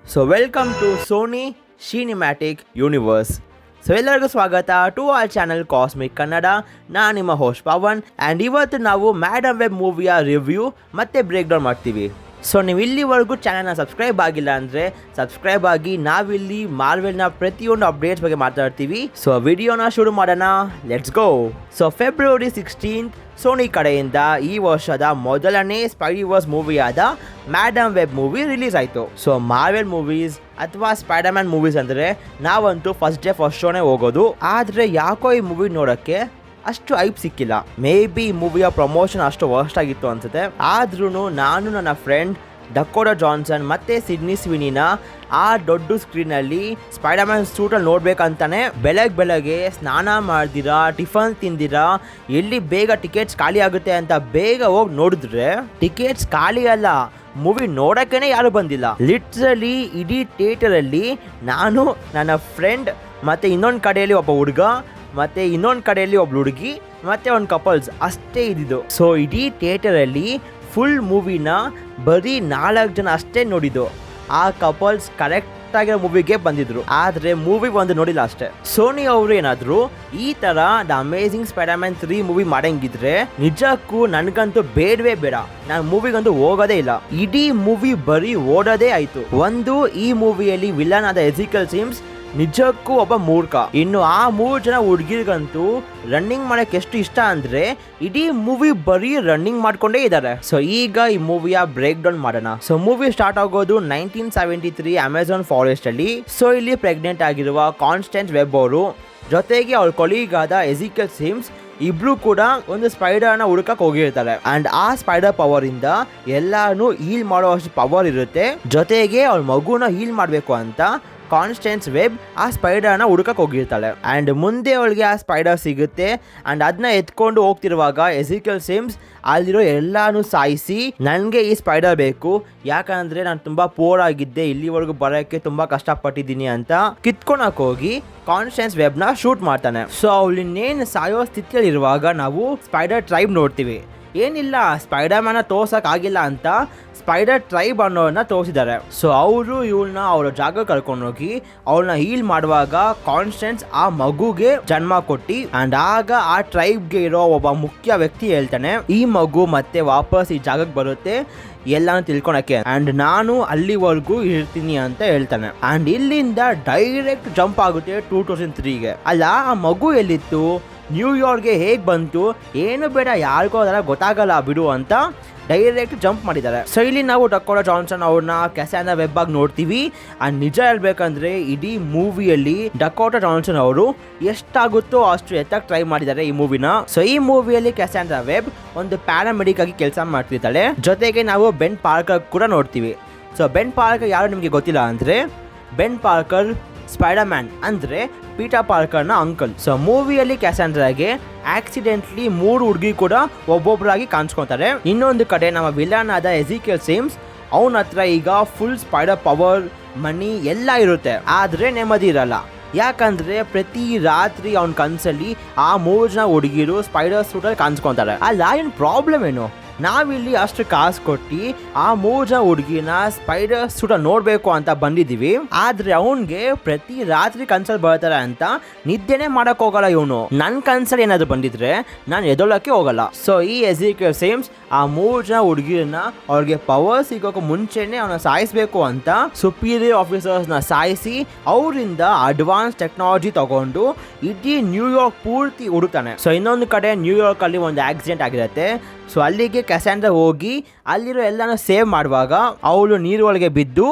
So welcome to Sony Cinematic Universe. So ಎಲ್ಲರಿಗೂ ಸ್ವಾಗತ to our channel cosmic Kannada. ನಾನು ನಿಮ್ಮ ಹೋಸ್ಟ್ ಪವನ್ ಆ್ಯಂಡ್ ಇವತ್ತು ನಾವು ಮ್ಯಾಡಮ್ ವೆಬ್ ಮೂವಿಯ ರಿವ್ಯೂ ಮತ್ತು ಬ್ರೇಕ್ ಡೌನ್ ಮಾಡ್ತೀವಿ. ಸೊ ನೀವು ಇಲ್ಲಿವರೆಗೂ ಚಾನಲ್ನ ಸಬ್ಸ್ಕ್ರೈಬ್ ಆಗಿಲ್ಲ ಅಂದರೆ ಸಬ್ಸ್ಕ್ರೈಬ್ ಆಗಿ. ನಾವಿಲ್ಲಿ ಮಾರ್ವೆಲ್ನ ಪ್ರತಿಯೊಂದು ಅಪ್ಡೇಟ್ಸ್ ಬಗ್ಗೆ ಮಾತಾಡ್ತೀವಿ. ಸೊ ವಿಡಿಯೋನ ಶುರು ಮಾಡೋಣ, let's go. So February 16th Sony ಕಡೆಯಿಂದ ಈ ವರ್ಷದ ಮೊದಲನೇ ಸ್ಪೈಡಿವರ್ಸ್ ಮೂವಿಯಾದ ಮ್ಯಾಡಮ್ ವೆಬ್ ಮೂವಿ ರಿಲೀಸ್ ಆಯಿತು. ಸೊ ಮಾರ್ವೆಲ್ ಮೂವೀಸ್ ಅಥವಾ ಸ್ಪೈಡರ್ಮ್ಯಾನ್ ಮೂವೀಸ್ ಅಂದರೆ ನಾವಂತೂ ಫಸ್ಟ್ ಡೇ ಫಸ್ಟ್ ಶೋನೇ ಹೋಗೋದು. ಆದರೆ ಯಾಕೋ ಈ ಮೂವಿ ನೋಡೋಕ್ಕೆ ಅಷ್ಟು ಐಪ್ ಸಿಕ್ಕಿಲ್ಲ. ಮೇ ಬಿ ಈ ಮೂವಿಯ ಪ್ರಮೋಷನ್ ಅಷ್ಟು ವರ್ಸ್ಟ್ ಆಗಿತ್ತು ಅನ್ಸುತ್ತೆ. ಆದ್ರೂ ನಾನು ನನ್ನ ಫ್ರೆಂಡ್ ಡಕೋಟಾ ಜಾನ್ಸನ್ ಮತ್ತು ಸಿಡ್ನಿ ಸ್ವಿನಿನ ಆ ದೊಡ್ಡ ಸ್ಕ್ರೀನಲ್ಲಿ ಸ್ಪೈಡರ್ಮ್ಯಾನ್ ಸೂಟಲ್ಲಿ ನೋಡ್ಬೇಕಂತಾನೆ ಬೆಳಗ್ಗೆ ಸ್ನಾನ ಮಾಡ್ದಿರಾ, ಟಿಫನ್ ತಿಂದಿರಾ, ಎಲ್ಲಿ ಬೇಗ ಟಿಕೆಟ್ಸ್ ಖಾಲಿ ಆಗುತ್ತೆ ಅಂತ ಬೇಗ ಹೋಗಿ ನೋಡಿದ್ರೆ ಟಿಕೆಟ್ಸ್ ಖಾಲಿ ಅಲ್ಲ, ಮೂವಿ ನೋಡೋಕ್ಕೇ ಯಾರು ಬಂದಿಲ್ಲ. ಲಿಟ್ರಲಿ ಇಡೀ ಥಿಯೇಟರಲ್ಲಿ ನಾನು, ನನ್ನ ಫ್ರೆಂಡ್ ಮತ್ತು ಇನ್ನೊಂದು ಕಡೆಯಲ್ಲಿ ಒಬ್ಬ ಹುಡುಗ ಮತ್ತು ಇನ್ನೊಂದು ಕಡೆಯಲ್ಲಿ ಒಬ್ಬ ಹುಡುಗಿ ಮತ್ತು ಒಂದು ಕಪಲ್ಸ್ ಅಷ್ಟೇ ಇದ್ದಿದ್ದು. ಸೊ ಇಡೀ ಥಿಯೇಟರಲ್ಲಿ ಫುಲ್ ಮೂವಿನ ಬರೀ 4 ಜನ ಅಷ್ಟೇ ನೋಡಿದ್ದು. ಆ ಕಪಲ್ಸ್ ಕರೆಕ್ಟಾಗಿರೋ ಮೂವಿಗೆ ಬಂದಿದ್ರು, ಆದರೆ ಮೂವಿ ಒಂದು ನೋಡಿಲ್ಲ ಅಷ್ಟೇ. ಸೋನಿ ಅವರು ಏನಾದರೂ ಈ ಥರ ದ ಅಮೇಜಿಂಗ್ ಸ್ಪೈಡರ್ಮ್ಯಾನ್ 3 ಮೂವಿ ಮಾಡಂಗಿದ್ರೆ ನಿಜಕ್ಕೂ ನನಗಂತೂ ಬೇಡವೇ ಬೇಡ, ನಾನು ಮೂವಿಗಂತೂ ಹೋಗೋದೇ ಇಲ್ಲ. ಇಡೀ ಮೂವಿ ಬರೀ ಓಡೋದೇ ಆಯಿತು. ಒಂದು, ಈ ಮೂವಿಯಲ್ಲಿ ವಿಲನ್ ಆದ ಎಜಿಕಲ್ ಸಿಮ್ಸ್ ನಿಜಕ್ಕೂ ಒಬ್ಬ ಮೂರ್ಖ. ಇನ್ನು ಆ 3 ಜನ ಹುಡುಗಿರ್ಗಂತೂ ರನ್ನಿಂಗ್ ಮಾಡಕ್ಕೆ ಎಷ್ಟು ಇಷ್ಟ ಅಂದ್ರೆ ಇಡೀ ಮೂವಿ ಬರೀ ರನ್ನಿಂಗ್ ಮಾಡ್ಕೊಂಡೇ ಇದ್ದಾರೆ. ಸೊ ಈಗ ಈ ಮೂವಿಯ ಬ್ರೇಕ್ ಡೌನ್ ಮಾಡೋಣ. ಸೊ ಮೂವಿ ಸ್ಟಾರ್ಟ್ ಆಗೋದು 1973 ಅಮೆಝಾನ್ ಫಾರೆಸ್ಟ್ ಅಲ್ಲಿ. ಸೊ ಇಲ್ಲಿ ಪ್ರೆಗ್ನೆಂಟ್ ಆಗಿರುವ ಕಾನ್ಸ್ಟೆನ್ಸ್ ವೆಬ್ ಅವರು ಜೊತೆಗೆ ಅವಳ ಕೊಲೀಗ್ ಆದ ಎಜಿಕಲ್ ಸಿಮ್ಸ್ ಇಬ್ರು ಕೂಡ ಒಂದು ಸ್ಪೈಡರ್ನ ಹುಡುಕಕ್ಕೆ ಹೋಗಿರ್ತಾರೆ. ಅಂಡ್ ಆ ಸ್ಪೈಡರ್ ಪವರ್ ಇಂದ ಎಲ್ಲಾನು ಹೀಲ್ ಮಾಡೋ ಅಷ್ಟು ಪವರ್ ಇರುತ್ತೆ. ಜೊತೆಗೆ ಅವಳ ಮಗುನ ಹೀಲ್ ಮಾಡಬೇಕು ಅಂತ ಕಾನ್ಸ್ಟೆನ್ಸ್ ವೆಬ್ ಆ ಸ್ಪೈಡರ್ನ ಹುಡುಕಕ್ಕೆ ಹೋಗಿರ್ತಾಳೆ. ಆ್ಯಂಡ್ ಮುಂದೆ ಅವಳಿಗೆ ಆ ಸ್ಪೈಡರ್ ಸಿಗುತ್ತೆ. ಆ್ಯಂಡ್ ಅದನ್ನ ಎತ್ಕೊಂಡು ಹೋಗ್ತಿರುವಾಗ ಎಜಿಕಲ್ ಸಿಮ್ಸ್ ಅಲ್ಲಿರೋ ಎಲ್ಲಾನು ಸಾಯಿಸಿ, ನನಗೆ ಈ ಸ್ಪೈಡರ್ ಬೇಕು, ಯಾಕಂದರೆ ನಾನು ತುಂಬ ಪೋರ್ ಆಗಿದ್ದೆ, ಇಲ್ಲಿವರೆಗೂ ಬರೋಕ್ಕೆ ತುಂಬ ಕಷ್ಟಪಟ್ಟಿದ್ದೀನಿ ಅಂತ ಕಿತ್ಕೊಳಕ್ಕೆ ಹೋಗಿ ಕಾನ್ಸ್ಟೆನ್ಸ್ ವೆಬ್ನ ಶೂಟ್ ಮಾಡ್ತಾನೆ. ಸೊ ಅವಳಿನ್ನೇನು ಸಾಯೋ ಸ್ಥಿತಿಯಲ್ಲಿರುವಾಗ ನಾವು ಸ್ಪೈಡರ್ ಟ್ರೈಬ್ ನೋಡ್ತೀವಿ. ಏನಿಲ್ಲ, ಸ್ಪೈಡರ್ ಮ್ಯಾನ ತೋರ್ಸೋಕ್ಕಾಗಿಲ್ಲ ಅಂತ ಸ್ಪೈಡರ್ ಟ್ರೈಬ್ ಅನ್ನೋರನ್ನ ತೋರಿಸಿದ್ದಾರೆ. ಸೊ ಅವರು ಇವಳನ್ನ ಅವರ ಜಾಗ ಕರ್ಕೊಂಡೋಗಿ ಅವಳನ್ನ ಹೀಲ್ ಮಾಡುವಾಗ ಕಾನ್ಸ್ಟೆನ್ಸ್ ಆ ಮಗುಗೆ ಜನ್ಮ ಕೊಟ್ಟು, ಅಂಡ್ ಆಗ ಆ ಟ್ರೈಬ್ಗೆ ಇರೋ ಒಬ್ಬ ಮುಖ್ಯ ವ್ಯಕ್ತಿ ಹೇಳ್ತಾನೆ, ಈ ಮಗು ಮತ್ತೆ ವಾಪಸ್ ಈ ಜಾಗಕ್ಕೆ ಬರುತ್ತೆ ಎಲ್ಲಾನು ತಿಳ್ಕೊಳಕ್ಕೆ, ಅಂಡ್ ನಾನು ಅಲ್ಲಿವರೆಗೂ ಇರ್ತೀನಿ ಅಂತ ಹೇಳ್ತಾನೆ. ಅಂಡ್ ಇಲ್ಲಿಂದ ಡೈರೆಕ್ಟ್ ಜಂಪ್ ಆಗುತ್ತೆ 2003ಗೆ. ಅಲ್ಲ, ಆ ಮಗು ಎಲ್ಲಿತ್ತು, ನ್ಯೂಯಾರ್ಕ್ಗೆ ಹೇಗೆ ಬಂತು, ಏನು ಬೇಡ, ಯಾರಿಗೂ ಅದೆಲ್ಲ ಗೊತ್ತಾಗಲ್ಲ ಬಿಡು ಅಂತ ಡೈರೆಕ್ಟ್ ಜಂಪ್ ಮಾಡಿದ್ದಾರೆ. ಸೊ ಇಲ್ಲಿ ನಾವು ಡಕೋಟಾ ಜಾನ್ಸನ್ ಅವ್ರನ್ನ ಕ್ಯಾಸಾಂಡ್ರಾ ವೆಬ್ ಆಗಿ ನೋಡ್ತೀವಿ. ಅಂಡ್ ನಿಜ ಹೇಳ್ಬೇಕಂದ್ರೆ ಇಡೀ ಮೂವಿಯಲ್ಲಿ ಡಕೋಟಾ ಜಾನ್ಸನ್ ಅವರು ಎಷ್ಟಾಗುತ್ತೋ ಅಷ್ಟು ಎತ್ತಕ್ಕೆ ಟ್ರೈ ಮಾಡಿದ್ದಾರೆ ಈ ಮೂವಿನ. ಸೊ ಈ ಮೂವಿಯಲ್ಲಿ ಕ್ಯಾಸಾಂಡ್ರಾ ವೆಬ್ ಒಂದು ಪ್ಯಾರಾಮೆಡಿಕ್ ಆಗಿ ಕೆಲಸ ಮಾಡ್ತಿರ್ತಾಳೆ. ಜೊತೆಗೆ ನಾವು ಬೆನ್ ಪಾರ್ಕರ್ ಕೂಡ ನೋಡ್ತೀವಿ. ಸೊ ಬೆನ್ ಪಾರ್ಕರ್ ಯಾರು ನಿಮಗೆ ಗೊತ್ತಿಲ್ಲ ಅಂದರೆ, ಬೆನ್ ಪಾರ್ಕರ್ ಸ್ಪೈಡರ್ ಮ್ಯಾನ್ ಅಂದರೆ ಪೀಟರ್ ಪಾರ್ಕರ್ನ ಅಂಕಲ್. ಸೊ ಮೂವಿಯಲ್ಲಿ ಕ್ಯಾಸಾಂಡ್ರಾಗೆ ಆಕ್ಸಿಡೆಂಟ್ಲಿ 3 ಹುಡುಗಿ ಕೂಡ ಒಬ್ಬೊಬ್ಬರಾಗಿ ಕಾಣಿಸ್ಕೊತಾರೆ. ಇನ್ನೊಂದು ಕಡೆ ನಮ್ಮ ವಿಲನ್ ಆದ ಎಜಿಕಲ್ ಸಿಮ್ಸ್, ಅವನ ಹತ್ರ ಈಗ ಫುಲ್ ಸ್ಪೈಡರ್ ಪವರ್, ಮನಿ ಎಲ್ಲ ಇರುತ್ತೆ, ಆದರೆ ನೆಮ್ಮದಿ ಇರಲ್ಲ. ಯಾಕಂದ್ರೆ ಪ್ರತಿ ರಾತ್ರಿ ಅವನ ಕನಸಲ್ಲಿ ಆ 3 ಜನ ಹುಡುಗಿರು ಸ್ಪೈಡರ್ ಸೂಟಲ್ಲಿ ಕಾಣಿಸ್ಕೊತಾರೆ. ಅಲ್ಲ, ಏನು ಪ್ರಾಬ್ಲಮ್ ಏನು, ನಾವಿಲ್ಲಿ ಅಷ್ಟು ಕಾಸು ಕೊಟ್ಟು ಆ 3 ಜನ ಹುಡುಗಿನ ಸ್ಪೈಡರ್ ಸೂಟ ನೋಡ್ಬೇಕು ಅಂತ ಬಂದಿದ್ದೀವಿ, ಆದ್ರೆ ಅವನ್ಗೆ ಪ್ರತಿ ರಾತ್ರಿ ಕನ್ಸಲ್ಲಿ ಬರ್ತಾರೆ ಅಂತ ನಿದ್ದೆನೆ ಮಾಡಕ್ ಹೋಗಲ್ಲ ಇವನು. ನನ್ನ ಕನ್ಸಲ್ಲಿ ಏನಾದ್ರು ಬಂದಿದ್ರೆ ನಾನು ಎದೊಳಕ್ಕೆ ಹೋಗಲ್ಲ. ಸೊ ಈ ಎಜಿಕಲ್ ಸಿಮ್ಸ್ ಆ 3 ಜನ ಹುಡುಗಿರನ್ನ ಅವ್ರಿಗೆ ಪವರ್ ಸಿಗೋಕೆ ಮುಂಚೆನೆ ಅವನ ಸಾಯಿಸ್ಬೇಕು ಅಂತ ಸುಪೀರಿಯರ್ ಆಫೀಸರ್ಸ್ನ ಸಾಯಿಸಿ ಅವರಿಂದ ಅಡ್ವಾನ್ಸ್ ಟೆಕ್ನಾಲಜಿ ತಗೊಂಡು ಇಡೀ ನ್ಯೂಯಾರ್ಕ್ ಪೂರ್ತಿ ಹುಡುಕ್ತಾನೆ. ಸೊ ಇನ್ನೊಂದು ಕಡೆ ನ್ಯೂಯಾರ್ಕ್ ಅಲ್ಲಿ ಒಂದು ಆಕ್ಸಿಡೆಂಟ್ ಆಗಿರುತ್ತೆ. ಸೊ ಅಲ್ಲಿಗೆ ಕ್ಯಾಸಾಂಡ್ರಾ ಹೋಗಿ ಅಲ್ಲಿರೋ ಎಲ್ಲಾನು ಸೇವ್ ಮಾಡುವಾಗ ಅವಳು ನೀರು ಒಳಗೆ ಬಿದ್ದು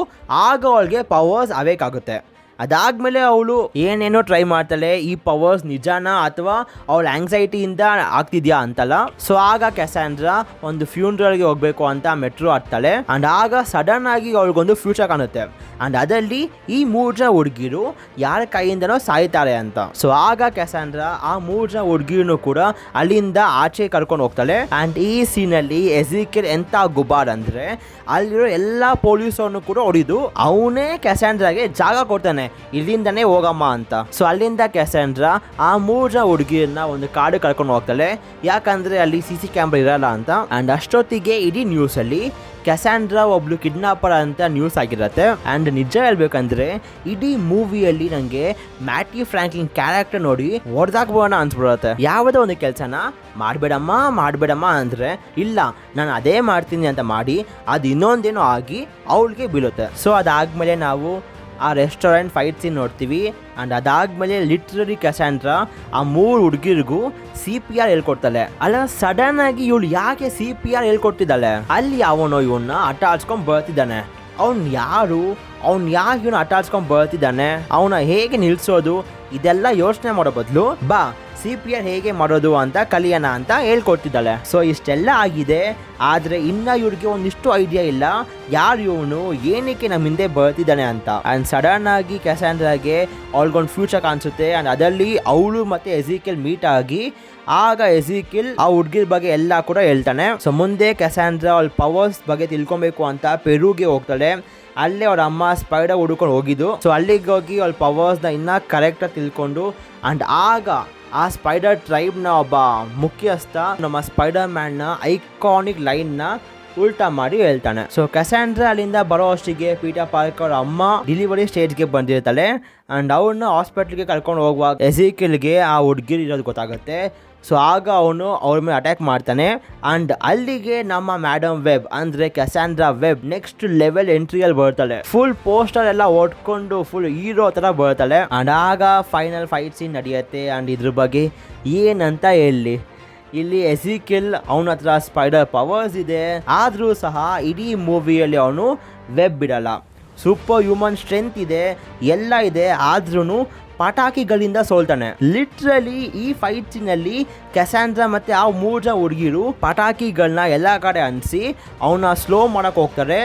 ಆಗ ಅವಳಿಗೆ ಪವರ್ಸ್ ಅವೇಕ್ ಆಗುತ್ತೆ. ಅದಾದ್ಮೇಲೆ ಅವಳು ಏನೇನೋ ಟ್ರೈ ಮಾಡ್ತಾಳೆ, ಈ ಪವರ್ಸ್ ನಿಜಾನಾ ಅಥವಾ ಅವಳ ಆಂಗ್ಸೈಟಿಯಿಂದ ಆಗ್ತಿದ್ಯಾ ಅಂತಲ್ಲ. ಸೊ ಆಗ ಕ್ಯಾಸಾಂಡ್ರಾ ಒಂದು ಫ್ಯೂನರಲ್ಗೆ ಹೋಗ್ಬೇಕು ಅಂತ ಮೆಟ್ರೋ ಹತ್ತಾಳೆ. ಅಂಡ್ ಆಗ ಸಡನ್ ಆಗಿ ಅವಳಿಗೊಂದು ಫ್ಯೂಚರ್ ಕಾಣುತ್ತೆ. ಅಂಡ್ ಅದರಲ್ಲಿ ಈ 3 ಜನ ಹುಡುಗಿರು ಯಾರ ಕೈಯಿಂದನೋ ಸಾಯ್ತಾರೆ ಅಂತ. ಸೊ ಆಗ ಕ್ಯಾಸಾಂಡ್ರಾ ಆ 3 ಜನ ಹುಡುಗಿರನ್ನು ಕೂಡ ಅಲ್ಲಿಂದ ಆಚೆ ಕರ್ಕೊಂಡು ಹೋಗ್ತಾಳೆ. ಅಂಡ್ ಈ ಸೀನಲ್ಲಿ ಎಜಿಕಲ್ ಎಂತ ಗುಬಾರ್ ಅಂದ್ರೆ ಅಲ್ಲಿರೋ ಎಲ್ಲ ಪೊಲೀಸರನ್ನು ಕೂಡ ಹೊಡಿದು ಅವನೇ ಕ್ಯಾಸಾಂಡ್ರಾಗೆ ಜಾಗ ಕೊಡ್ತಾನೆ, ಇಲ್ಲಿಂದನೇ ಹೋಗಮ್ಮ ಅಂತ. ಸೊ ಅಲ್ಲಿಂದ ಕ್ಯಾಸಾಂಡ್ರಾ ಆ 3 ಜನ ಹುಡುಗಿಯನ್ನ ಒಂದು ಕಾಡು ಕರ್ಕೊಂಡು ಹೋಗ್ತಾಳೆ, ಯಾಕಂದ್ರೆ ಅಲ್ಲಿ CC ಕ್ಯಾಮ್ರಾ ಇರಲ್ಲ ಅಂತ. ಅಂಡ್ ಅಷ್ಟೊತ್ತಿಗೆ ಇಡೀ ನ್ಯೂಸ್ ಅಲ್ಲಿ ಕ್ಯಾಸಾಂಡ್ರಾ ಒಬ್ಳು ಕಿಡ್ನಾಪರ್ ಅಂತ ನ್ಯೂಸ್ ಆಗಿರತ್ತೆ. ಆ್ಯಂಡ್ ನಿಜ ಹೇಳ್ಬೇಕಂದ್ರೆ ಇಡೀ ಮೂವಿಯಲ್ಲಿ ನನಗೆ ಮ್ಯಾಟಿ ಫ್ರಾಂಕ್ಲಿನ್ ಕ್ಯಾರೆಕ್ಟರ್ ನೋಡಿ ಹೊಡೆದಾಕ್ಬೋಣ ಅನ್ಸ್ಬಿಡುತ್ತೆ. ಯಾವುದೋ ಒಂದು ಕೆಲಸನ ಮಾಡಬೇಡಮ್ಮ ಅಂದರೆ ಇಲ್ಲ ನಾನು ಅದೇ ಮಾಡ್ತೀನಿ ಅಂತ ಮಾಡಿ ಅದು ಇನ್ನೊಂದೇನೋ ಆಗಿ ಅವಳಿಗೆ ಬೀಳುತ್ತೆ. ಸೊ ಅದಾದ್ಮೇಲೆ ನಾವು ಆ ರೆಸ್ಟೋರೆಂಟ್ ಫೈಟ್ ಸೀನ್ ನೋಡ್ತೀವಿ. ಆ್ಯಂಡ್ ಅದಾದ್ಮೇಲೆ ಲಿಟ್ರಲಿ ಕ್ಯಾಸಾಂಡ್ರಾ ಆ 3 ಹುಡುಗಿರಿಗೂ CPR ಹೇಳ್ಕೊಡ್ತಾಳೆ. ಅಲ್ಲ ಸಡನ್ ಆಗಿ ಇವಳು ಯಾಕೆ CPR ಹೇಳ್ಕೊಡ್ತಿದ್ದಾಳೆ? ಅಲ್ಲಿ ಅವನು ಇವನ್ನ ಆಟ ಆಡ್ಸ್ಕೊಂಡ್ ಬರ್ತಿದ್ದಾನೆ. ಅವ್ನು ಯಾರು, ಅವ್ನು ಯಾಕೆ ಇವನು ಆಟ ಆಡ್ಸ್ಕೊಂಡ್ ಬರ್ತಿದ್ದಾನೆ, ಅವನ ಹೇಗೆ ನಿಲ್ಸೋದು, ಇದೆಲ್ಲ ಯೋಚನೆ ಮಾಡೋ ಬದಲು ಬಾ CPR ಹೇಗೆ ಮಾಡೋದು ಅಂತ ಕಲಿಯೋಣ ಅಂತ ಹೇಳ್ಕೊಡ್ತಿದ್ದಾಳೆ. ಸೊ ಇಷ್ಟೆಲ್ಲ ಆಗಿದೆ, ಆದರೆ ಇನ್ನ ಇವ್ರಿಗೆ ಒಂದಿಷ್ಟು ಐಡಿಯಾ ಇಲ್ಲ ಯಾರು ಇವನು, ಏನಕ್ಕೆ ನಮ್ಮ ಹಿಂದೆ ಬರ್ತಿದ್ದಾನೆ ಅಂತ. ಆ್ಯಂಡ್ ಸಡನ್ ಆಗಿ ಕ್ಯಾಸಾಂಡ್ರಾಗೆ ಅವಳಿಗೊಂದು ಫ್ಯೂಚರ್ ಕಾಣಿಸುತ್ತೆ. ಆ್ಯಂಡ್ ಅದರಲ್ಲಿ ಅವಳು ಮತ್ತೆ ಎಜಿಕಿಯಲ್ ಮೀಟ್ ಆಗಿ ಆಗ ಎಜಿಕಿಯಲ್ ಆ ಹುಡುಗಿರ ಬಗ್ಗೆ ಎಲ್ಲ ಕೂಡ ಹೇಳ್ತಾನೆ. ಸೊ ಮುಂದೆ ಕ್ಯಾಸಾಂಡ್ರಾ ಅವಳ ಪವರ್ಸ್ ಬಗ್ಗೆ ತಿಳ್ಕೊಬೇಕು ಅಂತ ಪೆರುಗೆ ಹೋಗ್ತಾಳೆ. ಅಲ್ಲೇ ಅವ್ರ ಅಮ್ಮ ಸ್ಪೈಡರ್ ಹುಡ್ಕೊಂಡು ಹೋಗಿದ್ದು. ಸೊ ಅಲ್ಲಿಗೆ ಹೋಗಿ ಅವಳ ಪವರ್ಸ್ನ ಇನ್ನೂ ಕರೆಕ್ಟಾಗಿ ತಿಳ್ಕೊಂಡು ಆ್ಯಂಡ್ ಆಗ ಆ ಸ್ಪೈಡರ್ ಟ್ರೈಬ್ನ ಒಬ್ಬ ಮುಖ್ಯಸ್ಥ ನಮ್ಮ ಸ್ಪೈಡರ್ ಮ್ಯಾನ್ನ ಐಕಾನಿಕ್ ಲೈನ್ನ ಉಲ್ಟಾ ಮಾಡಿ ಹೇಳ್ತಾನೆ. ಸೊ ಕ್ಯಾಸಾಂಡ್ರಾ ಅಲ್ಲಿಂದ ಬರೋ ಅಷ್ಟಿಗೆ ಪೀಟರ್ ಪಾರ್ಕರ್ ಅಮ್ಮ ಡೆಲಿವರಿ ಸ್ಟೇಜ್ಗೆ ಬಂದಿರ್ತಾಳೆ. ಆ್ಯಂಡ್ ಅವ್ರನ್ನ ಹಾಸ್ಪಿಟ್ಲಿಗೆ ಕರ್ಕೊಂಡು ಹೋಗುವಾಗ ಎಜಿಕಿಯಲ್ಗೆ ಆ ಹುಡುಗಿರು ಇರೋದು ಗೊತ್ತಾಗುತ್ತೆ. ಸೊ ಆಗ ಅವನು ಅವ್ರ ಮೇಲೆ ಅಟ್ಯಾಕ್ ಮಾಡ್ತಾನೆ. ಆ್ಯಂಡ್ ಅಲ್ಲಿಗೆ ನಮ್ಮ ಮ್ಯಾಡಮ್ ವೆಬ್ ಅಂದರೆ ಕ್ಯಾಸಾಂಡ್ರಾ ವೆಬ್ ನೆಕ್ಸ್ಟ್ ಲೆವೆಲ್ ಎಂಟ್ರಿಯಲ್ಲಿ ಬರ್ತಾಳೆ. ಫುಲ್ ಪೋಸ್ಟರ್ ಎಲ್ಲ ಓಡ್ಕೊಂಡು ಫುಲ್ ಹೀರೋ ಥರ ಬರ್ತಾಳೆ. ಆ್ಯಂಡ್ ಆಗ ಫೈನಲ್ ಫೈಟ್ ಸೀನ್ ನಡೆಯುತ್ತೆ. ಆ್ಯಂಡ್ ಇದ್ರ ಬಗ್ಗೆ ಏನಂತ ಹೇಳಿ, ಇಲ್ಲಿ ಎಜಿಕಿಯಲ್ ಅವನ ಹತ್ರ ಸ್ಪೈಡರ್ ಪವರ್ಸ್ ಇದೆ, ಆದರೂ ಸಹ ಇಡೀ ಮೂವಿಯಲ್ಲಿ ಅವನು ವೆಬ್ ಬಿಡಲ್ಲ. ಸೂಪರ್ ಹ್ಯೂಮನ್ ಸ್ಟ್ರೆಂತ್ ಇದೆ, ಎಲ್ಲ ಇದೆ, ಆದ್ರೂ ಪಟಾಕಿಗಳಿಂದ ಸೋಲ್ತಾನೆ. ಲಿಟ್ರಲಿ ಈ ಫೈಟ್ ಸೀನಲ್ಲಿ ಕ್ಯಾಸಾಂಡ್ರಾ ಮತ್ತೆ ಆ 3 ಜನ ಹುಡುಗಿರು ಪಟಾಕಿಗಳನ್ನ ಎಲ್ಲ ಕಡೆ ಅನಿಸಿ ಅವನ್ನ ಸ್ಲೋ ಮಾಡಕ್ಕೆ ಹೋಗ್ತಾರೆ.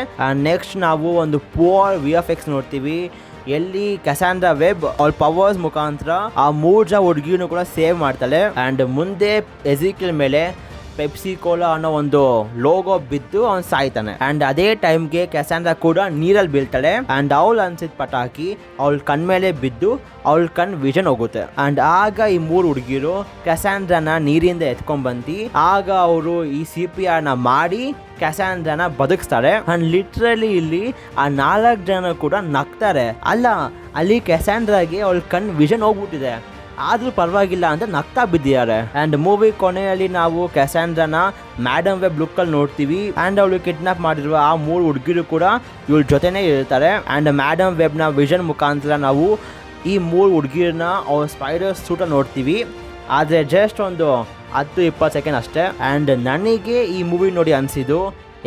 ನೆಕ್ಸ್ಟ್ ನಾವು ಒಂದು ಪೋರ್ VFX ನೋಡ್ತೀವಿ, ಎಲ್ಲಿ ಕ್ಯಾಸಾಂಡ್ರಾ ವೆಬ್ ಅವ್ರ ಪವರ್ಸ್ ಮುಖಾಂತರ ಆ 3 ಜನ ಹುಡುಗಿನೂ ಕೂಡ ಸೇವ್ ಮಾಡ್ತಾಳೆ. ಆ್ಯಂಡ್ ಮುಂದೆ ಎಜಿಕಿಯಲ್ ಮೇಲೆ ಪೆಪ್ಸಿ ಕೋಲಾ ಅನ್ನೋ ಒಂದು ಲೋಗೋ ಬಿದ್ದು ಅವ್ನು ಸಾಯ್ತಾನೆ. ಆ್ಯಂಡ್ ಅದೇ ಟೈಮ್ಗೆ ಕ್ಯಾಸಾಂಡ್ರಾ ಕೂಡ ನೀರಲ್ಲಿ ಬೀಳ್ತಾಳೆ. ಆ್ಯಂಡ್ ಅವಳು ಅನ್ಸಿದ ಪಟಾಕಿ ಅವಳ ಕಣ್ಮೇಲೆ ಬಿದ್ದು ಅವಳ ಕಣ್ ವಿಷನ್ ಹೋಗುತ್ತೆ. ಆ್ಯಂಡ್ ಆಗ ಈ 3 ಹುಡುಗಿರು ಕ್ಯಾಸಾಂಡ್ರಾನ ನೀರಿಂದ ಎತ್ಕೊಂಡ್ಬಂದು ಆಗ ಅವರು ಈ CPRನ ಮಾಡಿ ಕ್ಯಾಸಾಂಡ್ರಾನ ಬದುಕಿಸ್ತಾರೆ. ಆ್ಯಂಡ್ ಲಿಟ್ರಲಿ ಇಲ್ಲಿ ಆ 4 ಜನ ಕೂಡ ನಗ್ತಾರೆ. ಅಲ್ಲ ಅಲ್ಲಿ ಕ್ಯಾಸಾಂಡ್ರಾಗೆ ಅವಳ ಕಣ್ ವಿಷನ್ ಹೋಗ್ಬಿಟ್ಟಿದೆ, ಆದ್ರೂ ಪರವಾಗಿಲ್ಲ ಅಂತ ನಗ್ತಾ ಬಿದ್ದಿದ್ದಾರೆ. ಆ್ಯಂಡ್ ಮೂವಿ ಕೊನೆಯಲ್ಲಿ ನಾವು ಕ್ಯಾಸಾಂಡ್ರಾನ ಮ್ಯಾಡಮ್ ವೆಬ್ ಲುಕ್ಕಲ್ಲಿ ನೋಡ್ತೀವಿ. ಆ್ಯಂಡ್ ಅವಳು ಕಿಡ್ನಾಪ್ ಮಾಡಿರುವ ಆ 3 ಹುಡುಗಿರು ಕೂಡ ಇವಳ ಜೊತೆನೇ ಇರ್ತಾರೆ. ಆ್ಯಂಡ್ ಮ್ಯಾಡಮ್ ವೆಬ್ನ ವಿಷನ್ ಮುಖಾಂತರ ನಾವು ಈ 3 ಹುಡುಗಿರನ್ನ ಅವ್ರ ಸ್ಪೈಡರ್ ಸೂಟ ನೋಡ್ತೀವಿ, ಆದರೆ ಜಸ್ಟ್ ಒಂದು 10-20 ಸೆಕೆಂಡ್ ಅಷ್ಟೇ. ಆ್ಯಂಡ್ ನನಗೆ ಈ ಮೂವಿ ನೋಡಿ ಅನಿಸಿದ್ದು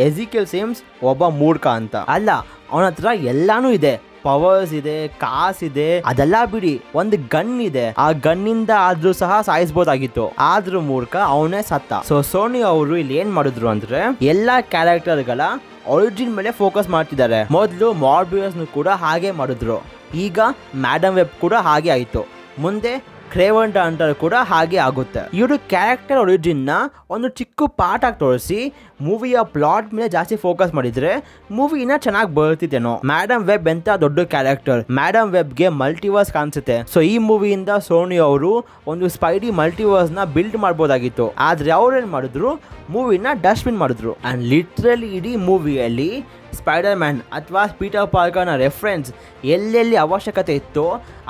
ಎಜಿಕಿಯಲ್ ಸಿಮ್ಸ್ ಒಬ್ಬ ಮೂರ್ಖ ಅಂತ. ಅಲ್ಲ, ಅವನ ಹತ್ರ ಎಲ್ಲಾನು ಇದೆ, ಪವರ್ಸ್ ಇದೆ, ಕಾಸಿದೆ, ಅದೆಲ್ಲ ಬಿಡಿ, ಒಂದು ಗನ್ ಇದೆ, ಆ ಗನ್ನಿಂದ ಆದ್ರೂ ಸಹ ಸಾಯಿಸಬಹುದಾಗಿತ್ತು, ಆದ್ರೂ ಮೂರ್ಖ ಅವನೇ ಸತ್ತ. ಸೊ ಸೋನಿ ಅವರು ಇಲ್ಲಿ ಏನ್ ಮಾಡಿದ್ರು ಅಂದ್ರೆ ಎಲ್ಲಾ ಕ್ಯಾರೆಕ್ಟರ್ಗಳ ಒರಿಜಿನ್ ಮೇಲೆ ಫೋಕಸ್ ಮಾಡ್ತಿದ್ದಾರೆ. ಮೊದಲು ಮಾರ್ಬಿಯಸ್ ಕೂಡ ಹಾಗೆ ಮಾಡಿದ್ರು, ಈಗ ಮ್ಯಾಡಮ್ ವೆಬ್ ಕೂಡ ಹಾಗೆ ಆಯ್ತು, ಮುಂದೆ ಕ್ರೇವನ್ ದ ಹಂಟರ್ ಕೂಡ ಹಾಗೆ ಆಗುತ್ತೆ. ಇವರು ಕ್ಯಾರೆಕ್ಟರ್ ಒರಿಜಿನ್ ನ ಒಂದು ಚಿಕ್ಕ ಪಾರ್ಟ್ ಆಗಿ ತೋರಿಸಿ ಮೂವಿಯ ಪ್ಲಾಟ್ ಮೇಲೆ ಜಾಸ್ತಿ ಫೋಕಸ್ ಮಾಡಿದ್ರೆ ಮೂವಿ ಇನ್ನ ಚೆನ್ನಾಗಿ ಬರ್ತಿತ್ತೇನೋ. ಮ್ಯಾಡಮ್ ವೆಬ್ ಎಂತ ದೊಡ್ಡ ಕ್ಯಾರೆಕ್ಟರ್, ಮ್ಯಾಡಮ್ ವೆಬ್ಗೆ ಮಲ್ಟಿವರ್ಸ್ ಕಾಣಿಸುತ್ತೆ. ಸೊ ಈ ಮೂವಿಯಿಂದ ಸೋನಿ ಅವರು ಒಂದು ಸ್ಪೈಡಿ ಮಲ್ಟಿವರ್ಸ್ ನ ಬಿಲ್ಡ್ ಮಾಡ್ಬೋದಾಗಿತ್ತು, ಆದ್ರೆ ಅವ್ರೇನ್ ಮಾಡಿದ್ರು, ಮೂವಿನ ಡಸ್ಟ್ಬಿನ್ ಮಾಡಿದ್ರು. ಅಂಡ್ ಲಿಟ್ರಲಿ ಇಡೀ ಮೂವಿಯಲ್ಲಿ ಸ್ಪೈಡರ್ ಮ್ಯಾನ್ ಅಥವಾ ಪೀಟರ್ ಪಾರ್ಕರ್ನ ರೆಫರೆನ್ಸ್ ಎಲ್ಲೆಲ್ಲಿ ಅವಶ್ಯಕತೆ ಇತ್ತು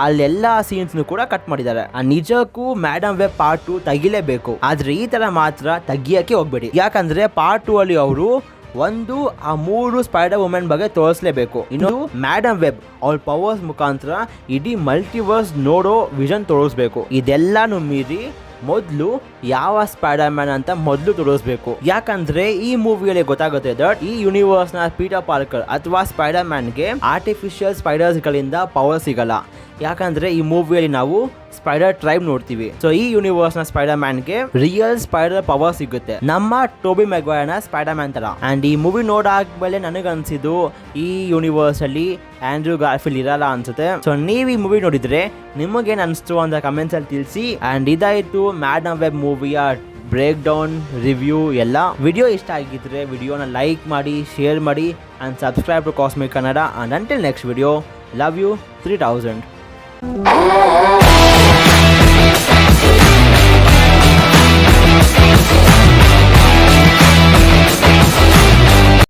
ಅಲ್ಲೆಲ್ಲ ಸೀನ್ಸ್ನು ಕೂಡ ಕಟ್ ಮಾಡಿದ್ದಾರೆ. ನಿಜಕ್ಕೂ ಮ್ಯಾಡಮ್ ವೆಬ್ ಪಾರ್ಟ್ 2 ತೆಗಿಲೇಬೇಕು, ಆದ್ರೆ ಈ ತರ ಮಾತ್ರ ತೆಗಿಯಕ್ಕೆ ಹೋಗ್ಬೇಡಿ. ಯಾಕಂದ್ರೆ ಪಾರ್ಟ್ 2 ಅಲ್ಲಿ ಅವರು ಒಂದು ಆ 3 ಸ್ಪೈಡರ್ ವುಮೆನ್ ಬಗ್ಗೆ ತೋರಿಸಲೇಬೇಕು. ಇನ್ನು ಮ್ಯಾಡಮ್ ವೆಬ್ ಅವ್ರ ಪವರ್ಸ್ ಮುಖಾಂತರ ಇಡೀ ಮಲ್ಟಿವರ್ಸ್ ನೋಡೋ ವಿಷನ್ ತೋರಿಸ್ಬೇಕು. ಇದೆಲ್ಲಾನು ಮೀರಿ ಮೊದಲು ಯಾವ ಸ್ಪೈಡರ್ ಮ್ಯಾನ್ ಅಂತ ಮೊದಲು ತೋರಿಸ್ಬೇಕು. ಯಾಕಂದ್ರೆ ಈ ಮೂವಿಯಲ್ಲಿ ಗೊತ್ತಾಗುತ್ತೆ ದಟ್ ಈ ಯೂನಿವರ್ಸ್ ನ ಪೀಟರ್ ಪಾರ್ಕರ್ ಅಥವಾ ಸ್ಪೈಡರ್ ಮ್ಯಾನ್ಗೆ ಆರ್ಟಿಫಿಷಿಯಲ್ ಸ್ಪೈಡರ್ಸ್ ಗಳಿಂದ ಪವರ್ ಸಿಗಲ್ಲ. ಯಾಕಂದ್ರೆ ಈ ಮೂವಿಯಲ್ಲಿ ನಾವು ಸ್ಪೈಡರ್ ಟ್ರೈಬ್ ನೋಡ್ತೀವಿ. ಸೊ ಈ ಯೂನಿವರ್ಸ್ ನ ಸ್ಪೈಡರ್ ಮ್ಯಾನ್ಗೆ ರಿಯಲ್ ಸ್ಪೈಡರ್ ಪವರ್ ಸಿಗುತ್ತೆ, ನಮ್ಮ ಟೋಬಿ ಮೆಗ್ವೈರ್ನ ಸ್ಪೈಡರ್ ಮ್ಯಾನ್ ತರ. ಅಂಡ್ ಈ ಮೂವಿ ನೋಡಾದ್ಮೇಲೆ ನನಗನ್ಸಿದ್ದು ಈ ಯೂನಿವರ್ಸ್ ಅಲ್ಲಿ ಆಂಡ್ರೂ ಗಾರ್ಫೀಲ್ಡ್ ಇರಲ್ಲ ಅನ್ಸುತ್ತೆ. ಸೊ ನೀವು ಈ ಮೂವಿ ನೋಡಿದ್ರೆ ನಿಮಗೇನು ಅನಿಸ್ತು ಅಂತ ಕಮೆಂಟ್ಸ್ ಅಲ್ಲಿ ತಿಳಿಸಿ. ಅಂಡ್ ಇದಾಯ್ತು ಮ್ಯಾಡಮ್ ವೆಬ್ ಮೂವಿಯ ಬ್ರೇಕ್ ಡೌನ್ ರಿವ್ಯೂ ಎಲ್ಲ. ವಿಡಿಯೋ ಇಷ್ಟ ಆಗಿದ್ರೆ ವಿಡಿಯೋನ ಲೈಕ್ ಮಾಡಿ, ಶೇರ್ ಮಾಡಿ and subscribe to cosmic Kannada. And until next video, love you 3000.